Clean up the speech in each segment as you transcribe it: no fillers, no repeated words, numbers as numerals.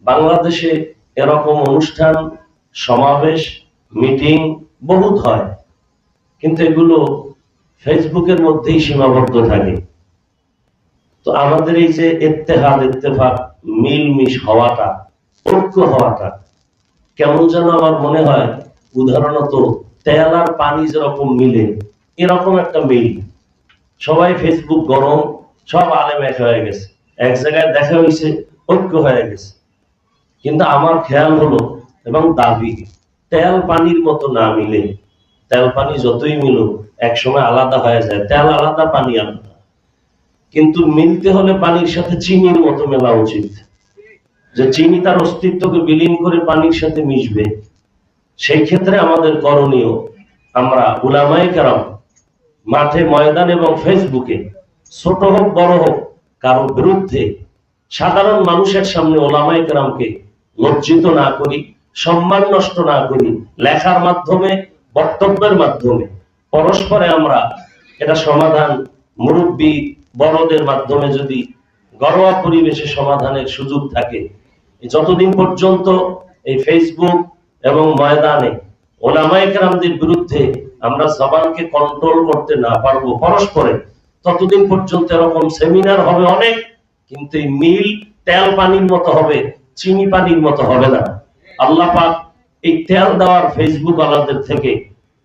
বাংলাদেশে এরকম অনুষ্ঠান, সমাবেশ, মিটিং বহুত হয়, কিন্তু এগুলো ফেসবুকের মধ্যেই সীমাবদ্ধ থাকে। তো আমাদের এই যে ইত্তেহাদ, ইত্তেফাক, মিলমিশ হওয়াটা, ঐক্য হওয়াটা কেমন যেন আমার মনে হয় উদাহরণত তেল আর পানি যেরকম মিলে এরকম একটা মিল। সবাই ফেসবুক গরম, সব আলেম এক হয়ে গেছে, এক জায়গায় দেখা হয়েছে, ঐক্য হয়ে গেছে। কিন্তু আমার খেয়াল হলো এবং দাবি, তেল পানির মতো না মিলে, তেল পানি যতই মিলুক একসময় আলাদা হয়ে যায়, তেল আলাদা, পানি আলাদা। কিন্তু মিলতে হলে পানির সাথে চিনির মতো মেলা উচিত, যে চিনি তার অস্তিত্বকে বিলীন করে পানির সাথে মিশবে। সেই ক্ষেত্রে আমাদের করণীয়, আমরা উলামায়ে কেরাম মাঠে, ময়দান এবং ফেসবুকে, ছোট হোক বড় হোক, কারো বিরুদ্ধে, সাধারণ মানুষের সামনে ওলামায়ে কেরামকে লজ্জিত না করি, সম্মান নষ্ট না করি, লেখার মাধ্যমে, বক্তব্যের মাধ্যমে পরস্পরে আমরা এটা সমাধান, মুরব্বী বড়দের মাধ্যমে যদি ঘরোয়া পরিবেশে সমাধানের সুযোগ থাকে, যতদিন পর্যন্ত এই ফেসবুক এবং ময়দানে ওলামায়ে কেরামদের বিরুদ্ধে আমরা জবানকে কন্ট্রোল করতে না পারবো পরস্পরে, ততদিন পর্যন্ত এরকম সেমিনার হবে অনেক, কিন্তু এই মিল তেল পানির মতো হবে, চিনি পানির মতো হবে না। আল্লাহ পাক এই তেল দেওয়ার ফেসবুক আলাদের থেকে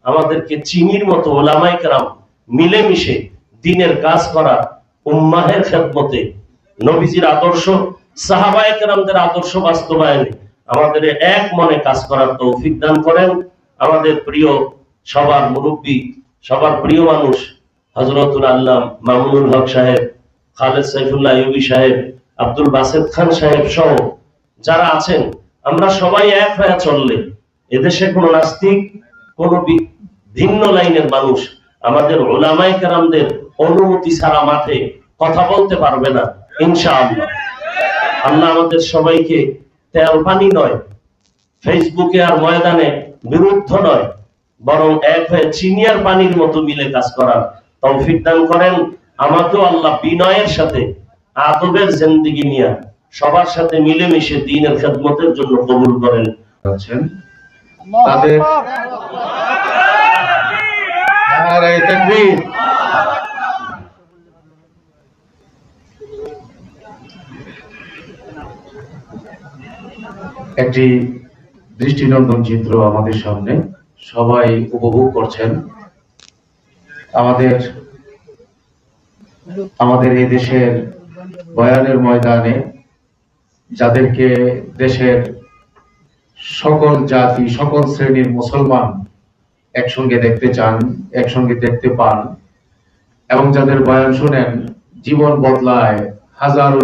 আমাদেরকে চিনির মতো ওলামায়ে কেরাম মিলেমিশে দ্বীনের কাজ করা, উম্মাহের খেদমতে, নবীজির আদর্শ, সাহাবায়ে কেরামদের আদর্শ বাস্তবায়নে আমাদের এক মনে কাজ করার তৌফিক দান করেন। আমাদের প্রিয়, সবার মুরব্বী, সবার প্রিয় মানুষ হযরতুল আল্লামা মামুনুল হক সাহেব, খালেদ সাইফুল্লাহ আইয়ুবী সাহেব, আব্দুল বাসেত খান সাহেব সহ যারা আছেন, আমরা সবাই এক হয়ে চললে এদেশে কোনো নাস্তিক, কোনো ভিন্ন লাইনের মানুষ আমাদের উলামায়ে কেরামদের অনুমতি ছাড়া মাঠে কথা বলতে পারবে না ইনশাআল্লাহ। আল্লাহ আমাদের সবাইকে তেল পানি নয়, ফেসবুকে আর ময়দানে বিরুদ্ধ নয়, বরং এক হয়ে চিনি আর পানির মতো মিলে কাজ করার তৌফিক দান করেন। আমাকেও আল্লাহ বিনয়ের সাথে, আদবের জিন্দেগি নিয়ে সবার সাথে মিলেমিশে দ্বীনের খেদমতের জন্য কবুল করেন। তাদের একটি দৃষ্টিনন্দন চিত্র আমাদের সামনে সবাই উপভোগ করছেন। আমাদের এই দেশের বয়ানের ময়দানে যাদেরকে দেশের সকল জাতি, সকল শ্রেণীর মুসলমান একসঙ্গে দেখতে চান, একসঙ্গে দেখতে পান, এবং যাদের বয়ান শুনেন জীবন বদলায়, হাজারো